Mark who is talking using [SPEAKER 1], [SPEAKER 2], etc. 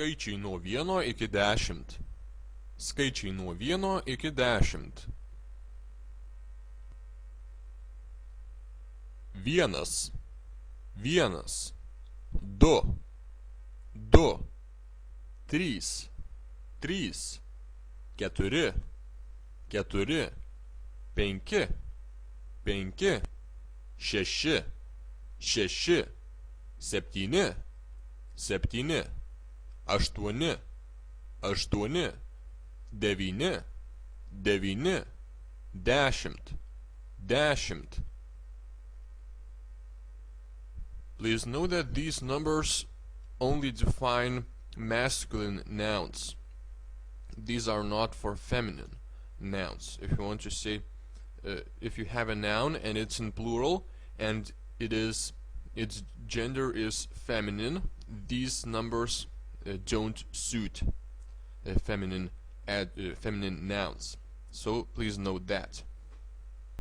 [SPEAKER 1] Skaičiai nuo 1 iki 10. Skaičiai nuo 1 iki 10. 1, 1, 2, 2, 3, 3, 4, 4, 5, 5, 6, 6, 7, 7, 8, 8, 9, 9, 10, 10. Please note that these numbers only define masculine nouns. These are not for feminine nouns. If you want to say, if you have a noun and it's in plural and its gender is feminine, these numbers don't suit feminine nouns. So please note that.